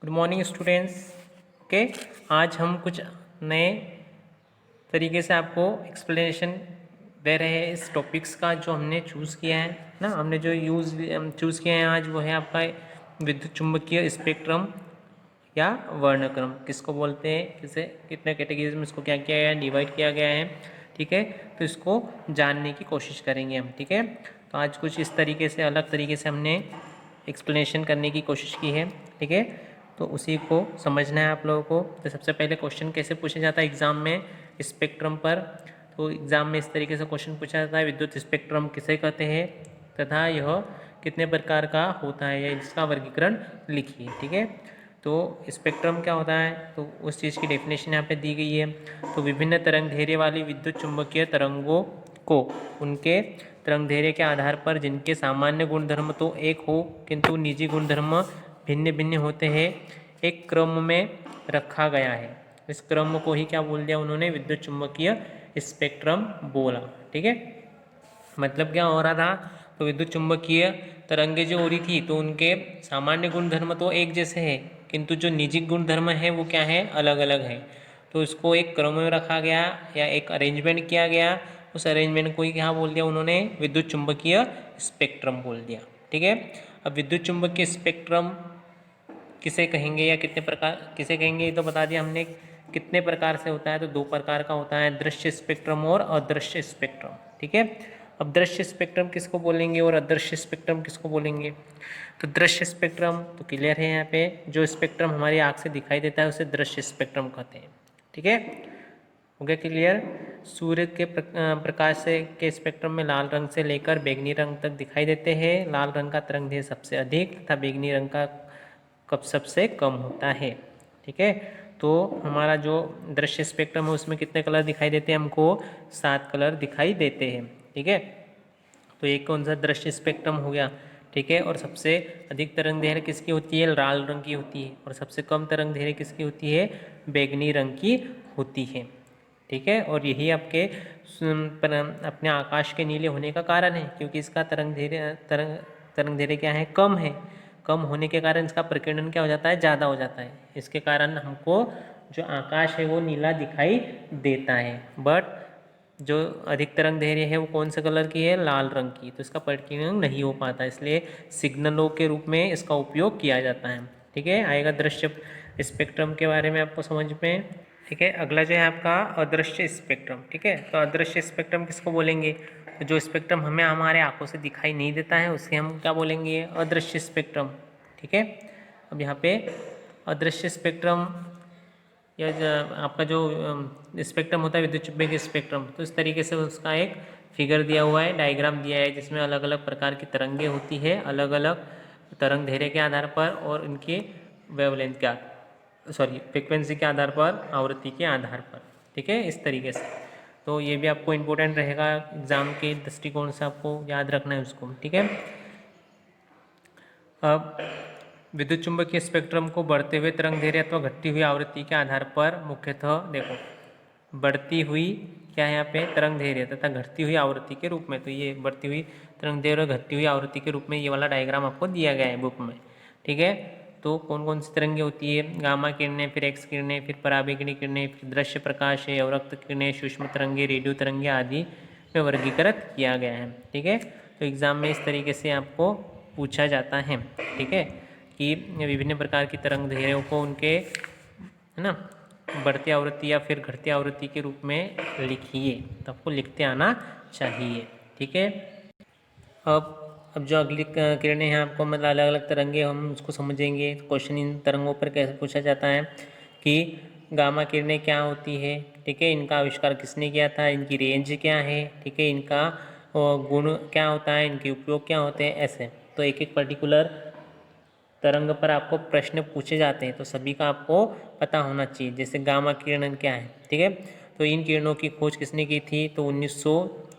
Good morning students. Okay, आज हम कुछ नए तरीके से आपको एक्सप्लेनेशन दे रहे हैं इस टॉपिक्स का जो हमने चूज़ किया है ना। हमने जो चूज़ किया है आज वो है आपका विद्युत चुम्बकीय स्पेक्ट्रम या वर्णक्रम किसको बोलते हैं, किसे कितने कैटेगरीज में इसको क्या किया गया है, डिवाइड किया गया है। ठीक है, तो इसको जानने की कोशिश करेंगे हम। ठीक है, तो आज कुछ इस तरीके से अलग तरीके से हमने एक्सप्लेनेशन करने की कोशिश की है। ठीक है, तो उसी को समझना है आप लोगों को। तो सबसे पहले क्वेश्चन कैसे पूछा जाता है एग्ज़ाम में स्पेक्ट्रम पर। तो एग्ज़ाम में इस तरीके से क्वेश्चन पूछा जाता है, विद्युत स्पेक्ट्रम किसे कहते हैं तथा यह कितने प्रकार का होता है या इसका वर्गीकरण लिखिए। ठीक है, तो स्पेक्ट्रम क्या होता है, तो उस चीज़ की डेफिनेशन यहाँ पे दी गई है। तो विभिन्न तरंग धैर्य वाली विद्युत चुम्बकीय तरंगों को उनके तरंग धैर्य के आधार पर जिनके सामान्य गुणधर्म तो एक हो किंतु निजी गुणधर्म भिन्न भिन्न होते हैं, एक क्रम में रखा गया है। इस क्रम को ही क्या बोल दिया उन्होंने, विद्युत चुम्बकीय स्पेक्ट्रम बोला। ठीक है, मतलब क्या हो रहा था, तो विद्युत चुम्बकीय तरंगे जो हो रही थी तो उनके सामान्य गुणधर्म तो एक जैसे है किंतु जो निजी गुणधर्म है वो क्या है, अलग अलग है। तो इसको एक क्रम में रखा गया या एक अरेंजमेंट किया गया। उस अरेंजमेंट को ही क्या बोल दिया उन्होंने, विद्युत चुम्बकीय स्पेक्ट्रम बोल दिया। ठीक है, अब विद्युत चुम्बकीय स्पेक्ट्रम किसे कहेंगे या कितने प्रकार किसे कहेंगे ये तो बता दिया हमने। कितने प्रकार से होता है, तो दो प्रकार का होता है, दृश्य स्पेक्ट्रम और अदृश्य स्पेक्ट्रम। ठीक है, अब दृश्य स्पेक्ट्रम किसको बोलेंगे और अदृश्य स्पेक्ट्रम किसको बोलेंगे। तो दृश्य स्पेक्ट्रम तो क्लियर है, यहाँ पे जो स्पेक्ट्रम हमारी आँख से दिखाई देता है उसे दृश्य स्पेक्ट्रम कहते हैं। ठीक है, हो गया क्लियर। सूर्य के प्रकाश से के स्पेक्ट्रम में लाल रंग से लेकर बैंगनी रंग तक दिखाई देते हैं। लाल रंग का तरंग दैर्घ्य सबसे अधिक तथा बैंगनी रंग का कब सबसे कम होता है। ठीक है, तो हमारा जो दृश्य स्पेक्ट्रम है उसमें कितने कलर दिखाई देते हैं हमको, 7 कलर दिखाई देते हैं। ठीक है, तो एक कौन सा दृश्य स्पेक्ट्रम हो गया। ठीक है, और सबसे अधिक तरंग दैर्घ्य किसकी होती है, लाल रंग की होती है, और सबसे कम तरंग दैर्घ्य किसकी होती है, बैंगनी रंग की होती है। ठीक है, और यही आपके अपने आकाश के नीले होने का कारण है, क्योंकि इसका तरंग दैर्घ्य क्या है, कम है। कम होने के कारण इसका प्रकीर्णन क्या हो जाता है, ज़्यादा हो जाता है। इसके कारण हमको जो आकाश है वो नीला दिखाई देता है। बट जो अधिक तरंग दैर्घ्य है वो कौन से कलर की है, लाल रंग की, तो इसका प्रकीर्णन नहीं हो पाता, इसलिए सिग्नलों के रूप में इसका उपयोग किया जाता है। ठीक है, आएगा दृश्य स्पेक्ट्रम के बारे में आपको समझ में। ठीक है, अगला जो है आपका अदृश्य स्पेक्ट्रम। ठीक है, तो अदृश्य स्पेक्ट्रम किसको बोलेंगे, तो जो स्पेक्ट्रम हमें हमारे आंखों से दिखाई नहीं देता है उसे हम क्या बोलेंगे, अदृश्य स्पेक्ट्रम। ठीक है, अब यहाँ पे अदृश्य स्पेक्ट्रम या आपका जो स्पेक्ट्रम होता है विद्युत चुम्बकीय स्पेक्ट्रम, तो इस तरीके से उसका एक फिगर दिया हुआ है, डायग्राम दिया है, जिसमें अलग अलग प्रकार की तरंगे होती है, अलग अलग तरंग दैर्घ्य के आधार पर और इनके वेवलेंथ का फ्रिक्वेंसी के आधार पर, आवृत्ति के आधार पर। ठीक है, इस तरीके से। तो ये भी आपको इम्पोर्टेंट रहेगा एग्जाम के दृष्टिकोण से, आपको याद रखना है उसको। ठीक है, अब विद्युत चुम्बकीय स्पेक्ट्रम को बढ़ते हुए तरंग दैर्घ्य अथवा घटती हुई आवृत्ति के आधार पर मुख्यतः देखो, बढ़ती हुई क्या है यहाँ पे, तरंग दैर्घ्य तथा घटती हुई आवृत्ति के रूप में। तो ये बढ़ती हुई तरंग दैर्घ्य और घटती हुई आवृत्ति के रूप में ये वाला डायग्राम आपको दिया गया है बुक में। ठीक है, तो कौन कौन सी तरंगें होती है, गामा किरणें, फिर एक्स किरणें, फिर पराबैंगनी किरणें, फिर दृश्य प्रकाश है, अवरक्त किरणें, सूक्ष्म तरंगे, रेडियो तरंगे आदि में वर्गीकृत किया गया है। ठीक है, तो एग्जाम में इस तरीके से आपको पूछा जाता है। ठीक है, कि विभिन्न प्रकार की तरंग दैर्घ्यों को उनके है ना बढ़ती आवृत्ति या फिर घटती आवृत्ति के रूप में लिखिए, तो आपको लिखते आना चाहिए। ठीक है, अब जो अगली किरणें हैं आपको मतलब अलग अलग तरंगे हम उसको समझेंगे। क्वेश्चन इन तरंगों पर कैसे पूछा जाता है कि गामा किरणें क्या होती है। ठीक है, इनका आविष्कार किसने किया था, इनकी रेंज क्या है। ठीक है, इनका गुण क्या होता है, इनके उपयोग क्या होते हैं, ऐसे। तो एक एक पर्टिकुलर तरंग पर आपको प्रश्न पूछे जाते हैं, तो सभी का आपको पता होना चाहिए। जैसे गामा किरण क्या है। ठीक है, तो इन किरणों की खोज किसने की थी, तो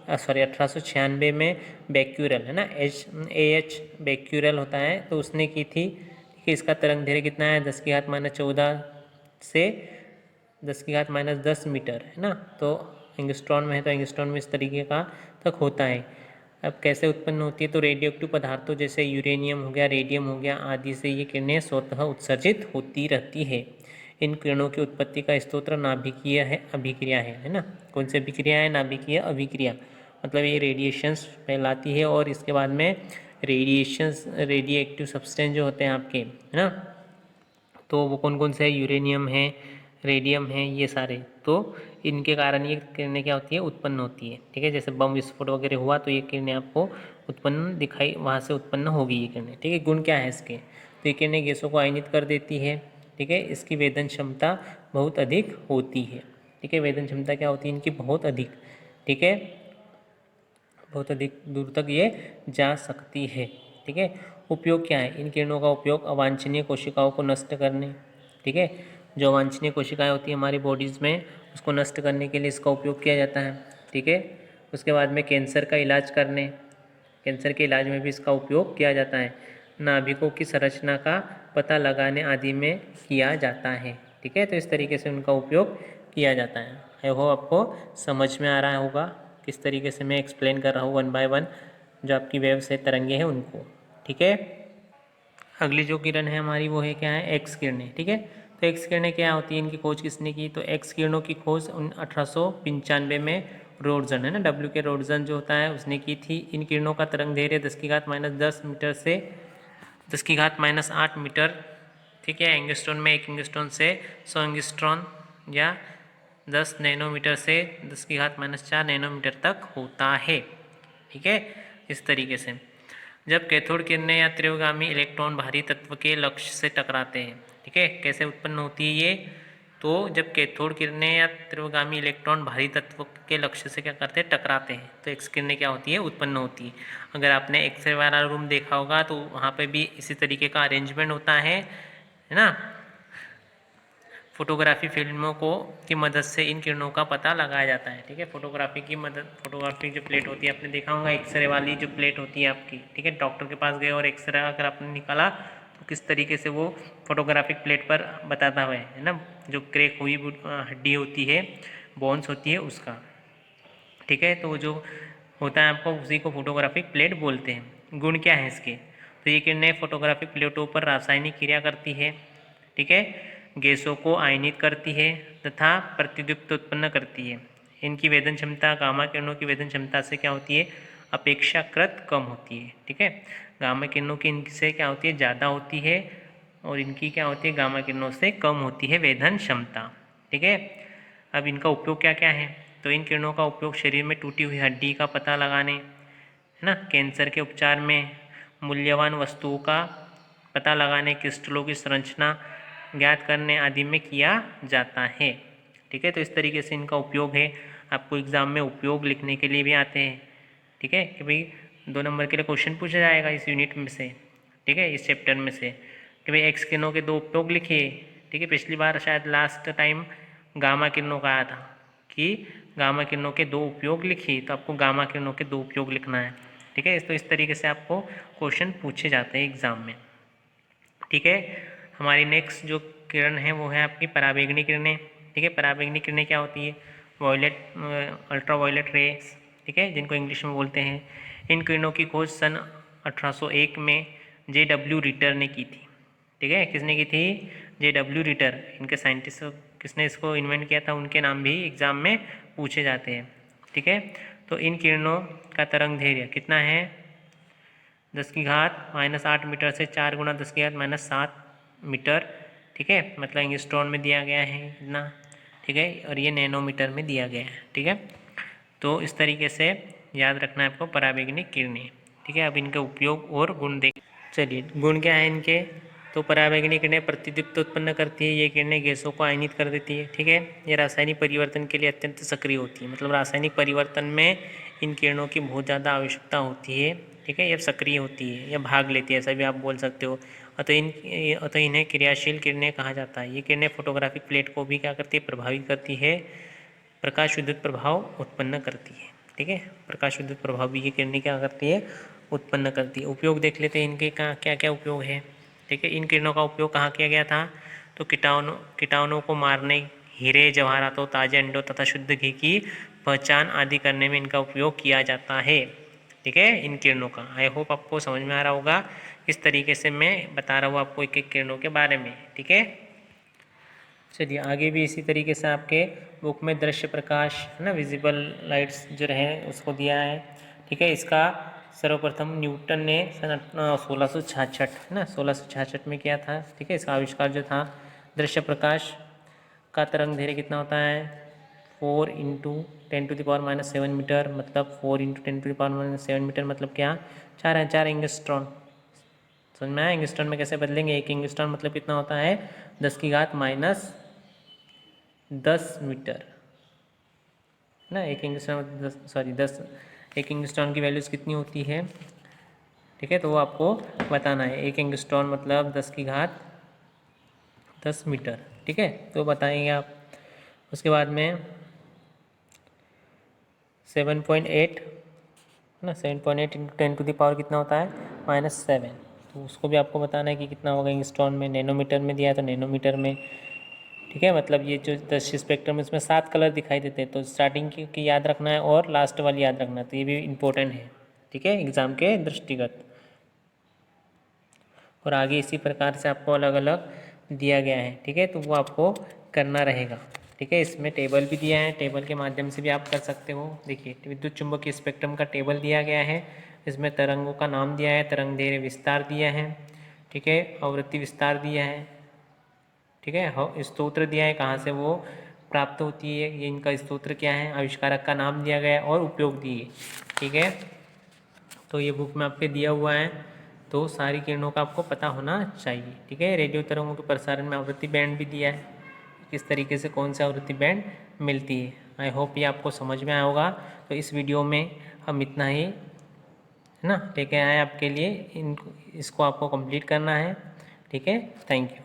1896 में बेक्यूरेल है ना, एच बेक्यूरेल होता है, तो उसने की थी। ठीक है, इसका तरंग दैर्घ्य कितना है, 10⁻14 से 10⁻10 मीटर है ना। तो एंगस्ट्रॉन में है, तो एंगस्ट्रॉन में इस तरीके का तक होता है। अब कैसे उत्पन्न होती है, तो रेडियो एक्टिव पदार्थों जैसे यूरेनियम हो गया, रेडियम हो गया आदि से ये किरणें स्वतः उत्सर्जित होती रहती है। इन किरणों की उत्पत्ति का स्रोत नाभिकीय है, अभिक्रिया है ना। कौन सी अभिक्रिया है? नाभिकीय अभिक्रिया। मतलब ये रेडिएशंस फैलाती है और इसके बाद में रेडिएशंस, रेडियो एक्टिव सब्सटेंस जो होते हैं आपके, है ना, तो वो कौन कौन से है? यूरेनियम है, रेडियम है, ये सारे। तो इनके कारण ये किरणें क्या होती है? उत्पन्न होती है। ठीक है, जैसे बम विस्फोट वगैरह हुआ तो ये किरणें आपको उत्पन्न दिखाई, वहाँ से उत्पन्न होगी ये किरणें। ठीक है, गुण क्या है इसके? तो ये किरणें गैसों को आयनित कर देती है। ठीक है, इसकी वेदन क्षमता बहुत अधिक होती है। ठीक है, वेदन क्षमता क्या होती है इनकी? बहुत अधिक। ठीक है, बहुत अधिक दूर तक ये जा सकती है। ठीक है, उपयोग क्या है? इन किरणों का उपयोग अवांछनीय कोशिकाओं को नष्ट करने, ठीक है, जो अवांछनीय कोशिकाएं होती हैं हमारी बॉडीज़ में, उसको नष्ट करने के लिए इसका उपयोग किया जाता है। ठीक है, उसके बाद में कैंसर का इलाज करने, कैंसर के इलाज में भी इसका उपयोग किया जाता है। नाभिकों की संरचना का पता लगाने आदि में किया जाता है। ठीक है, तो इस तरीके से उनका उपयोग किया जाता है। आई होप आपको समझ में आ रहा होगा किस तरीके से मैं एक्सप्लेन कर रहा हूँ वन बाय वन जो आपकी वेव से तरंगे हैं उनको। ठीक है, अगली जो किरण है हमारी वो है क्या है? एक्स किरणें। ठीक है, तो एक्स किरणें क्या होती है, इनकी खोज किसने की? तो एक्स किरणों की खोज 1895 में रोडजन, है ना, डब्ल्यू के रोडजन जो होता है उसने की थी। इन किरणों का तरंग दैर्घ्य 10⁻10 मीटर से 10⁻8 मीटर, ठीक है, एंगस्ट्रॉन में 1 एंगस्ट्रॉन से 100 एंगस्ट्रॉन या 10 नैनोमीटर से 10⁻4 नैनोमीटर तक होता है। ठीक है, इस तरीके से जब कैथोड किरणें या तीव्रगामी इलेक्ट्रॉन भारी तत्व के लक्ष्य से टकराते हैं। ठीक है, कैसे उत्पन्न होती है ये? तो जब कैथोड किरणें या तीव्रगामी इलेक्ट्रॉन भारी तत्व के लक्ष्य से क्या करते हैं? टकराते हैं, तो एक्स किरणें क्या होती है? उत्पन्न होती है। अगर आपने एक्सरे वाला रूम देखा होगा तो वहाँ पे भी इसी तरीके का अरेंजमेंट होता है ना। फोटोग्राफी फिल्मों को की मदद से इन किरणों का पता लगाया जाता है। ठीक है, फोटोग्राफी की मदद, फोटोग्राफी जो प्लेट होती है आपने देखा होगा, एक्सरे वाली जो प्लेट होती है आपकी, ठीक है, डॉक्टर के पास गए और एक्सरे अगर आपने निकाला तो किस तरीके से वो फोटोग्राफिक प्लेट पर बताता है ना, जो क्रैक हुई हड्डी होती है, बोन्स होती है उसका। ठीक है, तो जो होता है आपको उसी को फोटोग्राफिक प्लेट बोलते हैं। गुण क्या है इसके? तो ये किरणें फोटोग्राफिक प्लेटों पर रासायनिक क्रिया करती है। ठीक है, गैसों को आयनित करती है तथा प्रतिदीप्त उत्पन्न करती है। इनकी वेदन क्षमता गामा किरणों की वेदन क्षमता से क्या होती है? अपेक्षाकृत कम होती है। ठीक है, गामा किरणों की इनसे क्या होती है? ज़्यादा होती है और इनकी क्या होती है? गामा किरणों से कम होती है वेदन क्षमता। ठीक है, अब इनका उपयोग क्या क्या है? तो इन किरणों का उपयोग शरीर में टूटी हुई हड्डी का पता लगाने, है ना, कैंसर के उपचार में, मूल्यवान वस्तुओं का पता लगाने, क्रिस्टलों की संरचना ज्ञात करने आदि में किया जाता है। ठीक है, तो इस तरीके से इनका उपयोग है। आपको एग्जाम में उपयोग लिखने के लिए भी आते हैं। ठीक है, कि भाई 2 नंबर के लिए क्वेश्चन पूछा जाएगा इस यूनिट में से, ठीक है, इस चैप्टर में से, कि भाई एक्स किरणों के 2 उपयोग लिखिए। ठीक है, पिछली बार शायद लास्ट टाइम गामा किरणों का आया था कि गामा किरणों के 2 उपयोग लिखिए, तो आपको गामा किरणों के 2 उपयोग लिखना है। ठीक है, तो इस तरीके से आपको क्वेश्चन पूछे जाते हैं एग्जाम में। ठीक है, हमारी नेक्स्ट जो किरण है वो है आपकी पराबैंगनी किरणें। ठीक है, पराबैंगनी किरणें क्या होती है? वॉयलेट, अल्ट्रा वायलेट रेस, ठीक है, जिनको इंग्लिश में बोलते हैं। इन किरणों की खोज सन 1801 में JW रिटर ने की थी। ठीक है, किसने की थी? JW Ritter. इनके साइंटिस्ट किसने इसको इन्वेंट किया था उनके नाम भी एग्जाम में पूछे जाते हैं। ठीक है, तो इन किरणों का तरंग दैर्घ्य कितना है? 10⁻8 मीटर से 4 × 10⁻7 मीटर। ठीक है, मतलब एंगस्ट्रॉन में दिया गया है इतना। ठीक है, और ये नैनोमीटर में दिया गया है। ठीक है, तो इस तरीके से याद रखना है आपको पराबैंगनिक किरणें। ठीक है, अब इनके उपयोग और गुण देख। चलिए, गुण क्या है इनके? तो पराबैंगनी किरणें प्रतिदीप्त उत्पन्न करती है। ये किरणें गैसों को आयनित कर देती है। ठीक है, ये रासायनिक परिवर्तन के लिए अत्यंत सक्रिय होती है, मतलब रासायनिक परिवर्तन में इन किरणों की बहुत ज़्यादा आवश्यकता होती है। ठीक है, ये सक्रिय होती है या भाग लेती है, ऐसा भी आप बोल सकते हो। अतः इन्हें क्रियाशील किरणें कहा जाता है। ये किरणें फोटोग्राफिक प्लेट को भी क्या करती है? प्रभावित करती है, प्रकाश विद्युत प्रभाव उत्पन्न करती है। ठीक है, प्रकाश विद्युत प्रभाव भी ये किरणें क्या करती है? उत्पन्न करती है। उपयोग देख लेते हैं इनके क्या क्या उपयोग है। ठीक है, इन किरणों का उपयोग कहाँ किया गया था? तो कीटाणुओं को मारने, हीरे जवाहरातों, ताजे अंडों तथा शुद्ध घी की पहचान आदि करने में इनका उपयोग किया जाता है। ठीक है, इन किरणों का। आई होप आपको समझ में आ रहा होगा किस तरीके से मैं बता रहा हूँ आपको एक एक किरणों के बारे में। ठीक है, चलिए आगे भी इसी तरीके से आपके बुक में दृश्य प्रकाश है ना, विजिबल लाइट्स जो रहे उसको दिया है। ठीक है, इसका सर्वप्रथम न्यूटन ने सन 1666 है ना 1666 में किया था। ठीक है, इसका आविष्कार जो था, दृश्य प्रकाश का तरंग दैर्घ्य कितना होता है 4 × 10⁻⁻7 मीटर, मतलब 4 × 10⁻⁻7 मीटर मतलब क्या, 4000 एंगस्ट्रॉन। समझ में आया, एंगस्ट्रॉन में कैसे बदलेंगे, एक एंगस्ट्रॉन मतलब कितना होता है 10⁻⁻10 मीटर ना, एक एंगस्ट्रॉन एक एंगस्ट्रॉन की वैल्यूज कितनी होती है। ठीक है, तो वो आपको बताना है, एक एंगस्ट्रॉन मतलब 10⁻10 मीटर। ठीक है, तो बताएंगे आप। उसके बाद में 7.8 ना, 7.8 × 10⁻⁻ कितना होता है -7, तो उसको भी आपको बताना है कि कितना होगा एंगस्ट्रॉन में। नैनोमीटर में दिया है तो नैनोमीटर में। ठीक है, मतलब ये जो दृश्य स्पेक्ट्रम इसमें 7 कलर दिखाई देते हैं, तो स्टार्टिंग की याद रखना है और लास्ट वाली याद रखना है, तो ये भी इम्पोर्टेंट है। ठीक है, एग्जाम के दृष्टिगत। और आगे इसी प्रकार से आपको अलग अलग दिया गया है। ठीक है, तो वो आपको करना रहेगा। ठीक है, इसमें टेबल भी दिया है, टेबल के माध्यम से भी आप कर सकते हो। देखिए, विद्युत चुंबकीय स्पेक्ट्रम का टेबल दिया गया है, इसमें तरंगों का नाम दिया है, तरंग दैर्घ्य विस्तार दिया है। ठीक है, आवृत्ति विस्तार दिया है। ठीक है, स्तोत्र दिया है, कहाँ से वो प्राप्त होती है, ये इनका स्तोत्र क्या है, आविष्कारक का नाम दिया गया है और उपयोग दिए। ठीक है, तो ये बुक में आपके दिया हुआ है, तो सारी किरणों का आपको पता होना चाहिए। ठीक है, रेडियो तरंगों के प्रसारण में आवृत्ति बैंड भी दिया है, किस तरीके से कौन सी आवृत्ति बैंड मिलती है। आई होप ये आपको समझ में आया होगा। तो इस वीडियो में हम इतना ही है ना लेके आए आपके लिए, इसको आपको कंप्लीट करना है। ठीक है, थैंक यू।